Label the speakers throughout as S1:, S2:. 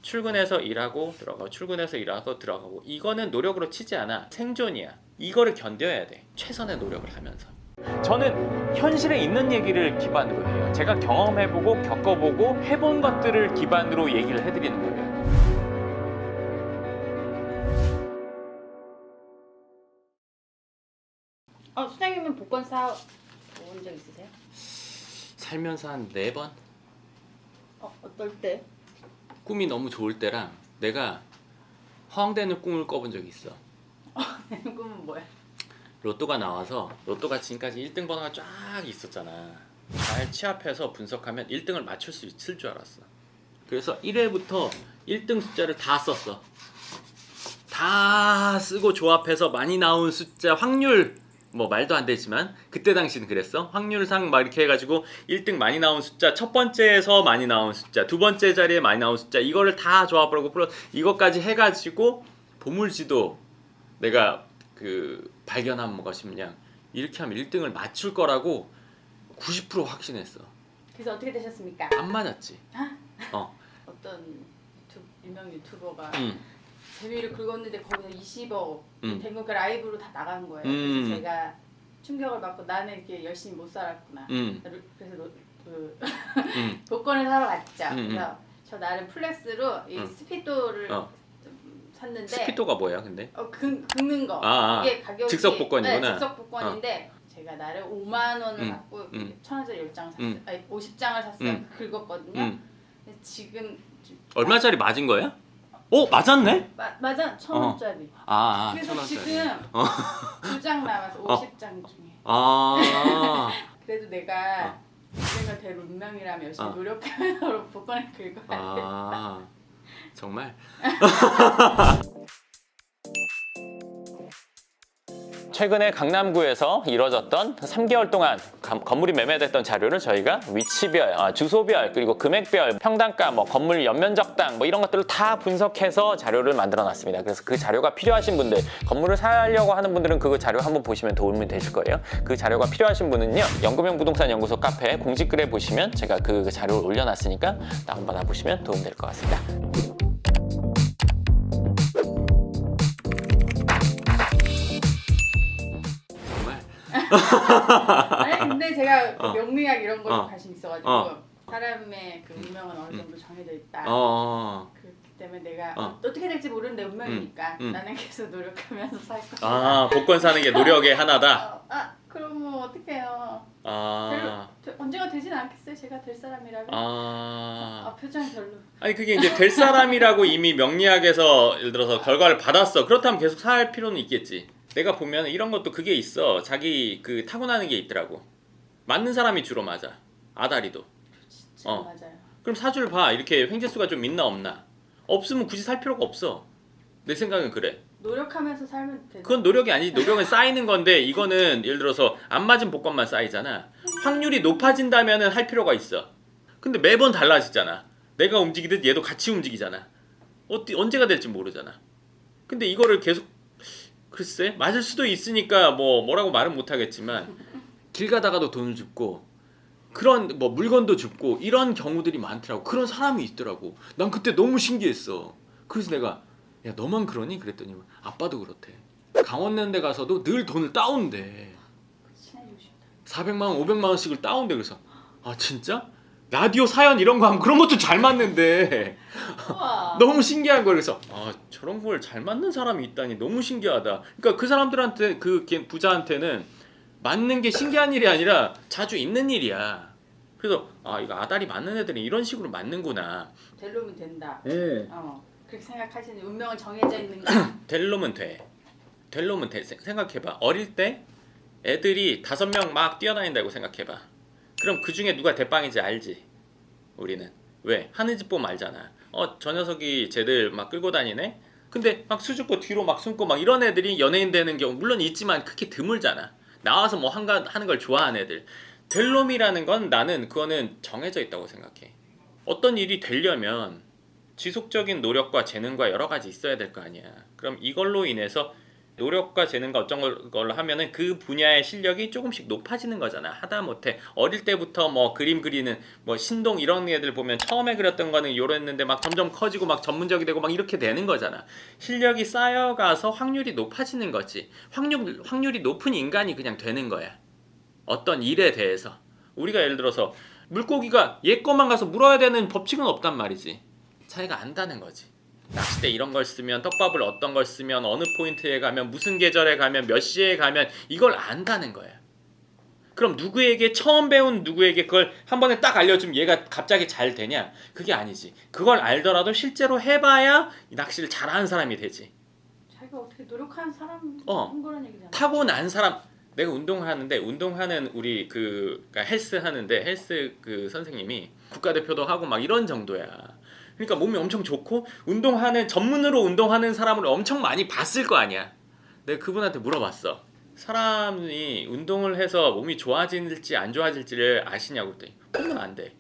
S1: 출근해서 일하고 들어가고 출근해서 일하고 들어가고 이거는 노력으로 치지 않아. 생존이야. 이거를 견뎌야 돼. 최선의 노력을 하면서. 저는 현실에 있는 얘기를 기반으로 해요. 제가 경험해보고 겪어보고 해본 것들을 기반으로 얘기를 해드리는 거예요.
S2: 수장님은 복권 사 본 적 있으세요?
S1: 살면서 한 4번?
S2: 어떨 때?
S1: 꿈이 너무 좋을 때랑 내가 허황되는 꿈을 꿔본 적이 있어.
S2: 꿈은 뭐야?
S1: 로또가 나와서 로또가 지금까지 1등 번호가 쫙 있었잖아. 잘 취합해서 분석하면 1등을 맞출 수 있을 줄 알았어. 그래서 1회부터 1등 숫자를 다 썼어. 다 쓰고 조합해서 많이 나온 숫자 확률 뭐 말도 안 되지만 그때 당시는 그랬어. 확률상 막 이렇게 해가지고 1등 많이 나온 숫자, 첫 번째에서 많이 나온 숫자, 두 번째 자리에 많이 나온 숫자 이거를 다 조합하고 플러스 이것까지 해가지고 보물지도 내가 발견한 것이면 이렇게 하면 1등을 맞출 거라고 90% 확신했어.
S2: 그래서 어떻게 되셨습니까?
S1: 안 맞았지.
S2: 어떤 유명 유튜버가
S1: 응.
S2: 재미를 긁었는데 거기서 20억
S1: 응.
S2: 된 거니까 라이브로 다 나간 거예요. 그래서 제가 충격을 받고 나는 이렇게 열심히 못 살았구나. 그래서 복권을 사러 갔죠. 그래서 저 나름 플렉스로 이 스피도를 샀는데
S1: 스피도가 뭐야 근데?
S2: 긁는 거. 이게 가격이
S1: 즉석 복권이구나.
S2: 네, 즉석 복권인데 제가 나름 5만 원을 갖고 1,000원짜리 10장 샀어요. 아니 50장을 샀어요. 긁었거든요. 근데 지금
S1: 얼마짜리 맞은 거야? 맞았네?
S2: 맞아 1,000원짜리. 그래서
S1: 1,000원짜리.
S2: 지금 2장 남아서 50장 중에. 그래도 내가 내가 될 운명이라면 열심히 노력하면서 복권을 긁어야 돼.
S1: 정말? 최근에 강남구에서 이뤄졌던 3개월 동안 건물이 매매됐던 자료를 저희가 위치별, 주소별, 그리고 금액별, 평당가, 건물 연면적당 이런 것들을 다 분석해서 자료를 만들어 놨습니다. 그래서 그 자료가 필요하신 분들, 건물을 사려고 하는 분들은 그 자료 한번 보시면 도움이 되실 거예요. 그 자료가 필요하신 분은요, 연금형 부동산 연구소 카페 공지글에 보시면 제가 그 자료를 올려놨으니까 다운받아 보시면 도움 될 것 같습니다.
S2: 아니 근데 제가 명리학 이런 거에 관심 있어가지고 사람의 그 운명은 어느 정도 정해져 있다. 그렇기 때문에 내가 어떻게 될지 모르는데 운명이니까 나는 계속 노력하면서 살 거야.
S1: 복권 사는 게 노력의 하나다.
S2: 그럼 어떡해요. 언제가 되진 않겠어요. 제가 될 사람이라면. 표정이 별로.
S1: 아니 그게 이제 될 사람이라고 이미 명리학에서 예를 들어서 결과를 받았어. 그렇다면 계속 살 필요는 있겠지. 내가 보면 이런 것도 그게 있어. 자기 타고나는 게 있더라고. 맞는 사람이 주로 맞아. 아다리도.
S2: 진짜 맞아요.
S1: 그럼 사주를 봐. 이렇게 횡재수가 좀 있나 없나. 없으면 굳이 살 필요가 없어. 내 생각은 그래.
S2: 노력하면서 살면 돼.
S1: 그건 노력이 아니지. 노력은 쌓이는 건데 이거는 예를 들어서 안 맞은 복권만 쌓이잖아. 확률이 높아진다면 할 필요가 있어. 근데 매번 달라지잖아. 내가 움직이듯 얘도 같이 움직이잖아. 언제가 될지 모르잖아. 근데 이거를 계속 글쎄 맞을 수도 있으니까 뭐라고 말은 못하겠지만 길 가다가도 돈을 줍고 그런 물건도 줍고 이런 경우들이 많더라고. 그런 사람이 있더라고. 난 그때 너무 신기했어. 그래서 내가 야 너만 그러니? 그랬더니 아빠도 그렇대. 강원랜드 가서도 늘 돈을 따온대. 400만 원 500만 원씩을 따온대. 그래서 진짜? 라디오 사연 이런 거 하면 그런 것도 잘 맞는데 너무 신기한 거예요. 그래서 저런 걸 잘 맞는 사람이 있다니 너무 신기하다. 그러니까 그 사람들한테 그 부자한테는 맞는 게 신기한 일이 아니라 자주 있는 일이야. 그래서 이거 아다리 맞는 애들은 이런 식으로 맞는구나.
S2: 되려면 된다.
S1: 그렇게
S2: 생각하시는 운명은 정해져 있는가?
S1: 되려면 돼. 생각해봐. 어릴 때 애들이 5명 막 뛰어다닌다고 생각해봐. 그럼 그 중에 누가 대빵인지 알지? 우리는. 왜? 하는 짓 보면 알잖아. 저 녀석이 쟤들 막 끌고 다니네? 근데 막 수줍고 뒤로 막 숨고 막 이런 애들이 연예인 되는 경우 물론 있지만 크게 드물잖아. 나와서 하는 걸 좋아하는 애들. 될 놈이라는 건 나는 그거는 정해져 있다고 생각해. 어떤 일이 되려면 지속적인 노력과 재능과 여러 가지 있어야 될 거 아니야. 그럼 이걸로 인해서 노력과 재능과 어떤 걸로 하면은 그 분야의 실력이 조금씩 높아지는 거잖아. 하다못해 어릴 때부터 뭐 그림 그리는 뭐 신동 이런 애들 보면 처음에 그렸던 거는 요랬는데 막 점점 커지고 막 전문적이 되고 막 이렇게 되는 거잖아. 실력이 쌓여가서 확률이 높아지는 거지. 확률이 높은 인간이 그냥 되는 거야. 어떤 일에 대해서. 우리가 예를 들어서 물고기가 얘 것만 가서 물어야 되는 법칙은 없단 말이지. 자기가 안다는 거지. 낚싯대 이런 걸 쓰면, 떡밥을 어떤 걸 쓰면, 어느 포인트에 가면, 무슨 계절에 가면, 몇 시에 가면 이걸 안다는 거야. 그럼 누구에게 처음 배운 누구에게 그걸 한 번에 딱 알려주면 얘가 갑자기 잘 되냐? 그게 아니지. 그걸 알더라도 실제로 해봐야 낚시를 잘하는 사람이 되지.
S2: 자기가 어떻게 노력하는 사람 한 거란 얘기잖아.
S1: 타고난 사람. 내가 운동하는데 운동하는 우리 그러니까 헬스 하는데 헬스 그 선생님이 국가대표도 하고 막 이런 정도야. 그러니까 몸이 엄청 좋고 운동하는 전문으로 운동하는 사람을 엄청 많이 봤을 거 아니야. 내가 그분한테 물어봤어. 사람이 운동을 해서 몸이 좋아질지 안 좋아질지를 아시냐고 그랬더니 보면 안 돼.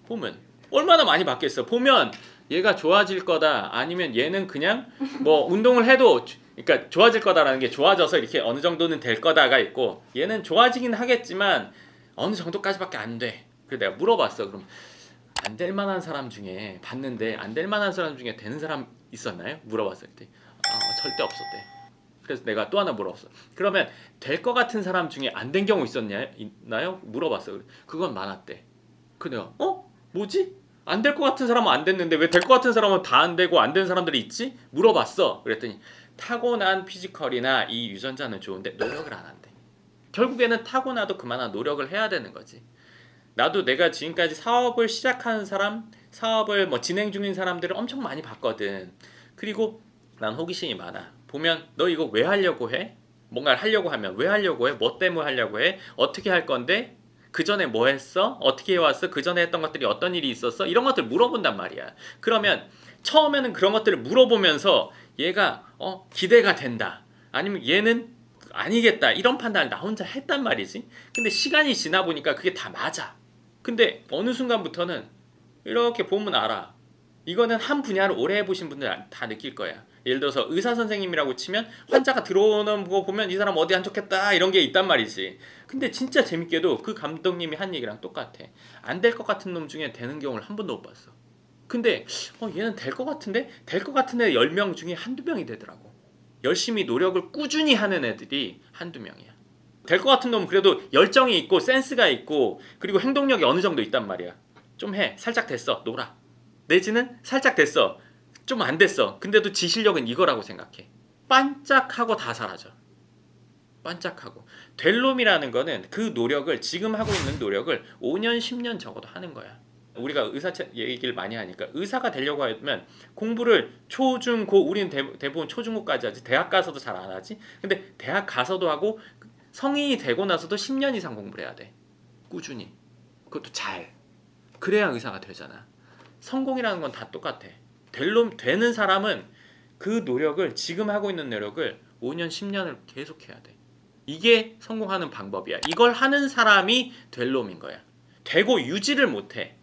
S1: 보면 얼마나 많이 봤겠어. 보면 얘가 좋아질 거다 아니면 얘는 그냥 뭐 운동을 해도 그러니까 좋아질 거다라는 게 좋아져서 이렇게 어느 정도는 될 거다가 있고 얘는 좋아지긴 하겠지만 어느 정도까지밖에 안 돼. 그래서 내가 물어봤어. 그럼 안 될 만한 사람 중에 봤는데 안 될 만한 사람 중에 되는 사람 있었나요? 물어봤을 때 절대 없었대. 그래서 내가 또 하나 물어봤어. 그러면 될 것 같은 사람 중에 안 된 경우 있나요? 물어봤어. 그건 많았대. 그 내가 뭐지? 안 될 것 같은 사람은 안 됐는데 왜 될 것 같은 사람은 다 안 되고 안 된 사람들이 있지? 물어봤어. 그랬더니 타고난 피지컬이나 이 유전자는 좋은데 노력을 안 한대. 결국에는 타고나도 그만한 노력을 해야 되는 거지. 나도 내가 지금까지 사업을 시작하는 사람, 사업을 뭐 진행 중인 사람들을 엄청 많이 봤거든. 그리고 난 호기심이 많아. 보면 너 이거 왜 하려고 해? 뭔가를 하려고 하면 왜 하려고 해? 뭐 때문에 하려고 해? 어떻게 할 건데? 그 전에 뭐 했어? 어떻게 해왔어? 그 전에 했던 것들이 어떤 일이 있었어? 이런 것들 물어본단 말이야. 그러면 처음에는 그런 것들을 물어보면서 얘가 기대가 된다. 아니면 얘는 아니겠다. 이런 판단을 나 혼자 했단 말이지. 근데 시간이 지나 보니까 그게 다 맞아. 근데 어느 순간부터는 이렇게 보면 알아. 이거는 한 분야를 오래 해보신 분들 다 느낄 거야. 예를 들어서 의사 선생님이라고 치면 환자가 들어오는 거 보면 이 사람 어디 안 좋겠다 이런 게 있단 말이지. 근데 진짜 재밌게도 그 감독님이 한 얘기랑 똑같아. 안 될 것 같은 놈 중에 되는 경우를 한 번도 못 봤어. 근데 얘는 될 것 같은데? 될 것 같은 애 10명 중에 한두 명이 되더라고. 열심히 노력을 꾸준히 하는 애들이 한두 명이야. 될 것 같은 놈은 그래도 열정이 있고 센스가 있고 그리고 행동력이 어느 정도 있단 말이야. 좀 해. 살짝 됐어. 놀아. 내지는 살짝 됐어. 좀 안 됐어. 근데도 지 실력은 이거라고 생각해. 반짝하고 다 사라져. 반짝하고. 될 놈이라는 거는 그 노력을 지금 하고 있는 노력을 5년 10년 적어도 하는 거야. 우리가 의사 얘기를 많이 하니까 의사가 되려고 하면 공부를 초, 중, 고 우리는 대부분 초, 중, 고까지 하지. 대학 가서도 잘 안 하지. 근데 대학 가서도 하고 성인이 되고 나서도 10년 이상 공부를 해야 돼. 꾸준히. 그것도 잘. 그래야 의사가 되잖아. 성공이라는 건 다 똑같아. 되는 사람은 그 노력을 지금 하고 있는 노력을 5년 10년을 계속해야 돼. 이게 성공하는 방법이야. 이걸 하는 사람이 될 놈인 거야. 되고 유지를 못해.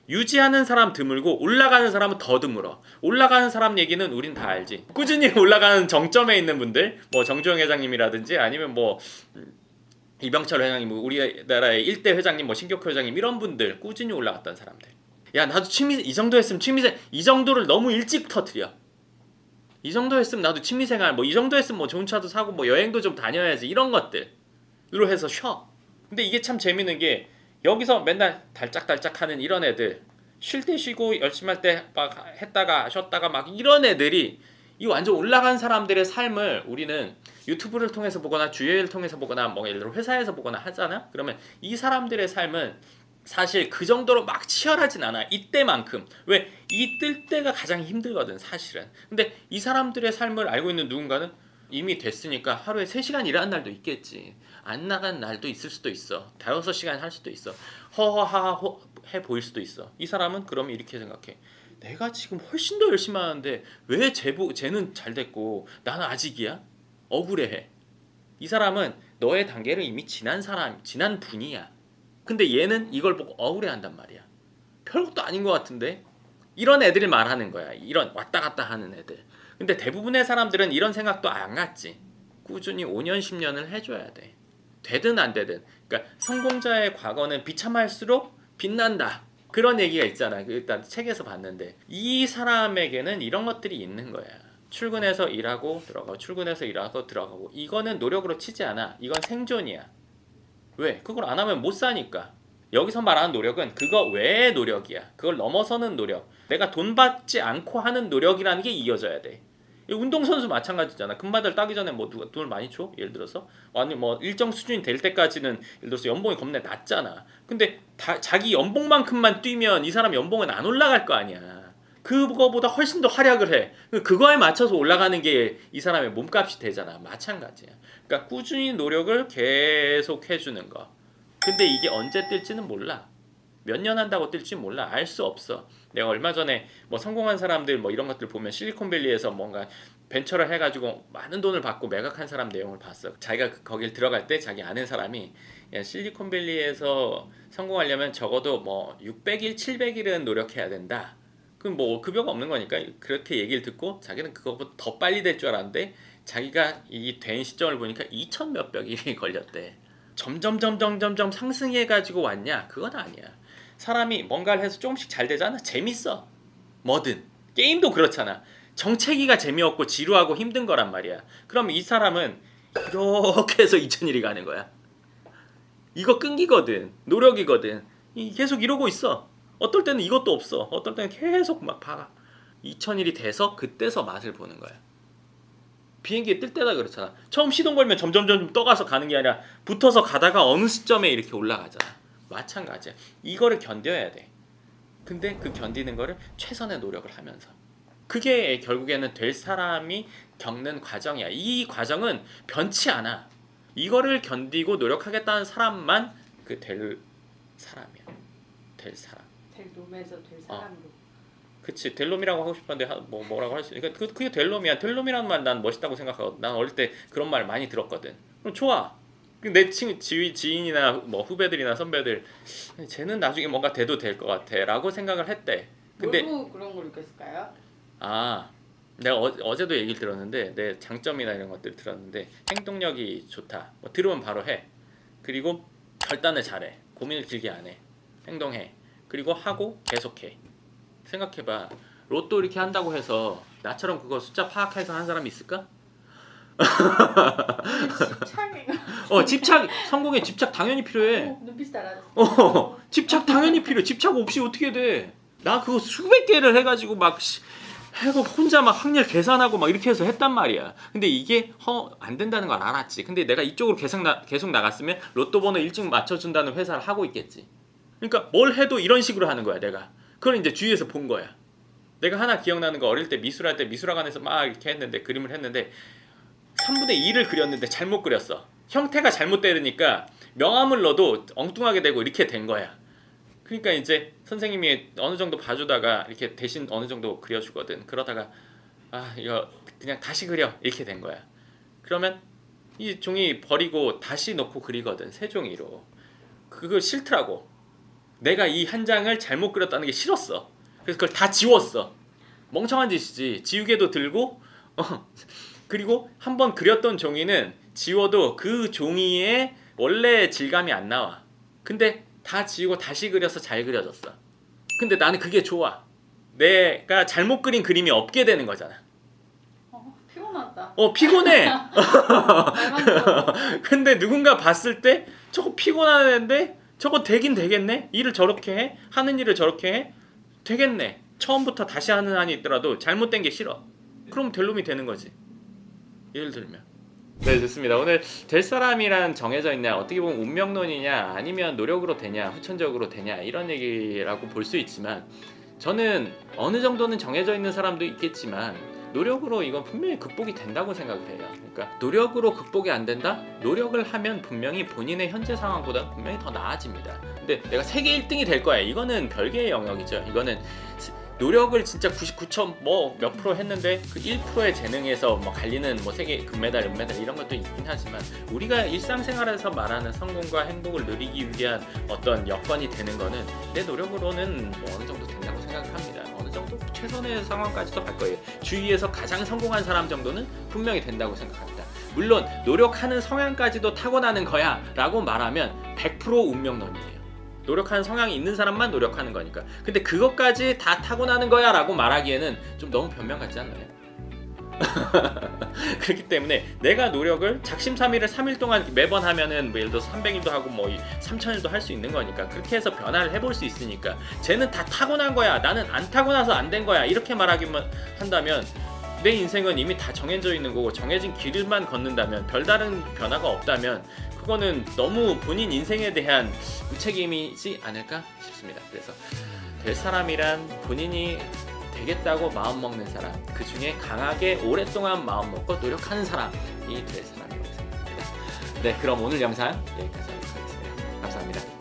S1: 유지하는 사람 드물고 올라가는 사람은 더 드물어. 올라가는 사람 얘기는 우린 다 알지. 꾸준히 올라가는 정점에 있는 분들, 뭐 정주영 회장님이라든지 아니면 뭐 이병철 회장님, 뭐 우리나라의 1대 회장님, 뭐 신격호 회장님 이런 분들 꾸준히 올라갔던 사람들. 야 나도 취미 이 정도 했으면 취미생 이 정도를 너무 일찍 터뜨려. 이 정도 했으면 나도 취미생활 뭐 이 정도 했으면 뭐 좋은 차도 사고 뭐 여행도 좀 다녀야지 이런 것들로 해서 쉬어. 근데 이게 참 재밌는 게 여기서 맨날 달짝달짝 하는 이런 애들 쉴 때 쉬고 열심히 할 때 막 했다가 쉬었다가 막 이런 애들이 이 완전 올라간 사람들의 삶을 우리는 유튜브를 통해서 보거나 주위를 통해서 보거나 뭐 예를 들어 회사에서 보거나 하잖아. 그러면 이 사람들의 삶은 사실 그 정도로 막 치열하진 않아. 이때만큼. 왜? 이 뜰 때가 가장 힘들거든 사실은. 근데 이 사람들의 삶을 알고 있는 누군가는 이미 됐으니까 하루에 3시간 일하는 날도 있겠지. 안 나가는 날도 있을 수도 있어. 5-6시간 할 수도 있어. 허허하하 해 보일 수도 있어. 이 사람은 그러면 이렇게 생각해. 내가 지금 훨씬 더 열심히 하는데 왜 쟤는 잘 됐고 나는 아직이야? 억울해해. 이 사람은 너의 단계를 이미 지난 분이야. 근데 얘는 이걸 보고 억울해한단 말이야. 별것도 아닌 것 같은데? 이런 애들을 말하는 거야. 이런 왔다 갔다 하는 애들. 근데 대부분의 사람들은 이런 생각도 안 갖지. 꾸준히 5년 10년을 해줘야 돼. 되든 안 되든. 그러니까 성공자의 과거는 비참할수록 빛난다. 그런 얘기가 있잖아. 일단 책에서 봤는데 이 사람에게는 이런 것들이 있는 거야. 출근해서 일하고 들어가고 출근해서 일하고 들어가고 이거는 노력으로 치지 않아. 이건 생존이야. 왜? 그걸 안 하면 못 사니까. 여기서 말하는 노력은 그거 외의 노력이야. 그걸 넘어서는 노력. 내가 돈 받지 않고 하는 노력이라는 게 이어져야 돼. 운동선수 마찬가지잖아. 금메달 따기 전에 뭐 누가 돈을 많이 줘? 예를 들어서 아니 뭐 일정 수준이 될 때까지는 예를 들어서 연봉이 겁나 낮잖아. 근데 자기 연봉만큼만 뛰면 이 사람 연봉은 안 올라갈 거 아니야. 그거보다 훨씬 더 활약을 해. 그거에 맞춰서 올라가는 게 이 사람의 몸값이 되잖아. 마찬가지야. 그러니까 꾸준히 노력을 계속 해주는 거. 근데 이게 언제 뜰지는 몰라. 몇 년 한다고 뜰지 몰라. 알 수 없어. 내가 얼마 전에 뭐 성공한 사람들 뭐 이런 것들 보면 실리콘밸리에서 뭔가 벤처를 해가지고 많은 돈을 받고 매각한 사람 내용을 봤어. 자기가 거길 들어갈 때 자기 아는 사람이 야, 실리콘밸리에서 성공하려면 적어도 뭐 600일, 700일은 노력해야 된다. 그럼 뭐 급여가 없는 거니까 그렇게 얘기를 듣고 자기는 그거보다 더 빨리 될 줄 알았는데 자기가 이 된 시점을 보니까 2천 몇백 일이 걸렸대. 점점 상승해가지고 왔냐? 그건 아니야. 사람이 뭔가를 해서 조금씩 잘 되잖아. 재밌어. 뭐든. 게임도 그렇잖아. 정체기가 재미없고 지루하고 힘든 거란 말이야. 그럼 이 사람은 이렇게 해서 2000일이 가는 거야. 이거 끈기거든. 노력이거든. 계속 이러고 있어. 어떨 때는 이것도 없어. 어떨 때는 계속 막 봐. 2000일이 돼서 그때서 맛을 보는 거야. 비행기에 뜰 때다 그렇잖아. 처음 시동 걸면 점점 떠가서 가는 게 아니라 붙어서 가다가 어느 시점에 이렇게 올라가잖아. 마찬가지야. 이거를 견뎌야 돼. 근데 그 견디는 거를 최선의 노력을 하면서. 그게 결국에는 될 사람이 겪는 과정이야. 이 과정은 변치 않아. 이거를 견디고 노력하겠다는 사람만 그 될 사람이야. 될 사람.
S2: 될 놈에서 될 사람으로.
S1: 그치. 될 놈이라고 하고 싶었는데 뭐라고 할 수. 그러니까 그게 될 놈이야. 될 놈이라는 말 난 멋있다고 생각하거든. 난 어릴 때 그런 말 많이 들었거든. 그럼 좋아. 내 지인이나 뭐 후배들이나 선배들 쟤는 나중에 뭔가 돼도 될 것 같아라고 생각을 했대. 근데
S2: 뭘로 그런 걸 느꼈을까요?
S1: 내가 어제도 얘기를 들었는데 내 장점이나 이런 것들 들었는데 행동력이 좋다. 뭐 들으면 바로 해. 그리고 결단을 잘해. 고민을 길게 안 해. 행동해. 그리고 하고 계속해. 생각해봐. 로또 이렇게 한다고 해서 나처럼 그거 숫자 파악해서 한 사람이 있을까? 집착 성공에 집착 당연히 필요해.
S2: 눈빛 달아졌어.
S1: 집착 당연히 필요해. 집착 없이 어떻게 돼? 나 그거 수백 개를 해가지고 막 해고 혼자 막 확률 계산하고 막 이렇게 해서 했단 말이야. 근데 이게 안 된다는 걸 알았지. 근데 내가 이쪽으로 계속 나갔으면 로또 번호 일찍 맞춰준다는 회사를 하고 있겠지. 그러니까 뭘 해도 이런 식으로 하는 거야 내가. 그걸 이제 주위에서 본 거야. 내가 하나 기억나는 거 어릴 때 미술할 때 미술학원에서 막 이렇게 했는데 그림을 했는데 3분의 2를 그렸는데 잘못 그렸어. 형태가 잘못되니까 명암을 넣어도 엉뚱하게 되고 이렇게 된 거야. 그러니까 이제 선생님이 어느 정도 봐주다가 이렇게 대신 어느 정도 그려주거든. 그러다가 이거 그냥 다시 그려 이렇게 된 거야. 그러면 이 종이 버리고 다시 놓고 그리거든. 새 종이로. 그거 싫더라고. 내가 이 한 장을 잘못 그렸다는 게 싫었어. 그래서 그걸 다 지웠어. 멍청한 짓이지. 지우개도 들고 그리고 한번 그렸던 종이는 지워도 그 종이의 원래 질감이 안 나와. 근데 다 지우고 다시 그려서 잘 그려졌어. 근데 나는 그게 좋아. 내가 잘못 그린 그림이 없게 되는 거잖아.
S2: 피곤하다.
S1: 피곤해. 근데 누군가 봤을 때 저거 피곤하는데 저거 되긴 되겠네. 일을 저렇게 해. 하는 일을 저렇게 해. 되겠네. 처음부터 다시 하는 한이 있더라도 잘못된 게 싫어. 그럼 될 놈이 되는 거지. 예를 들면. 네, 좋습니다. 오늘 될 사람이란 정해져 있냐, 어떻게 보면 운명론이냐, 아니면 노력으로 되냐, 후천적으로 되냐 이런 얘기라고 볼 수 있지만 저는 어느 정도는 정해져 있는 사람도 있겠지만 노력으로 이건 분명히 극복이 된다고 생각을 해요. 그러니까 노력으로 극복이 안 된다? 노력을 하면 분명히 본인의 현재 상황보다 분명히 더 나아집니다. 근데 내가 세계 1등이 될 거야. 이거는 별개의 영역이죠. 이거는 노력을 진짜 99점 뭐 몇 프로 했는데 그 1%의 재능에서 뭐 갈리는 뭐 세계 금메달, 은메달 이런 것도 있긴 하지만 우리가 일상생활에서 말하는 성공과 행복을 누리기 위한 어떤 여건이 되는 거는 내 노력으로는 뭐 어느 정도 된다고 생각합니다. 어느 정도 최선의 상황까지도 갈 거예요. 주위에서 가장 성공한 사람 정도는 분명히 된다고 생각합니다. 물론 노력하는 성향까지도 타고나는 거야 라고 말하면 100% 운명론이에요. 노력하는 성향이 있는 사람만 노력하는 거니까. 근데 그것까지 다 타고나는 거야 라고 말하기에는 좀 너무 변명 같지 않나요? 그렇기 때문에 내가 노력을 작심삼일을 3일 동안 매번 하면은 뭐 예를 들어서 300일도 하고 뭐 3000일도 할 수 있는 거니까, 그렇게 해서 변화를 해볼 수 있으니까, 쟤는 다 타고난 거야, 나는 안 타고나서 안 된 거야, 이렇게 말하기만 한다면 내 인생은 이미 다 정해져 있는 거고 정해진 길만 걷는다면, 별다른 변화가 없다면 그거는 너무 본인 인생에 대한 무책임이지 않을까 싶습니다. 그래서 될 사람이란 본인이 되겠다고 마음먹는 사람, 그 중에 강하게 오랫동안 마음먹고 노력하는 사람이 될 사람이라고 생각합니다. 네, 그럼 오늘 영상 여기까지 하도록 하겠습니다. 감사합니다.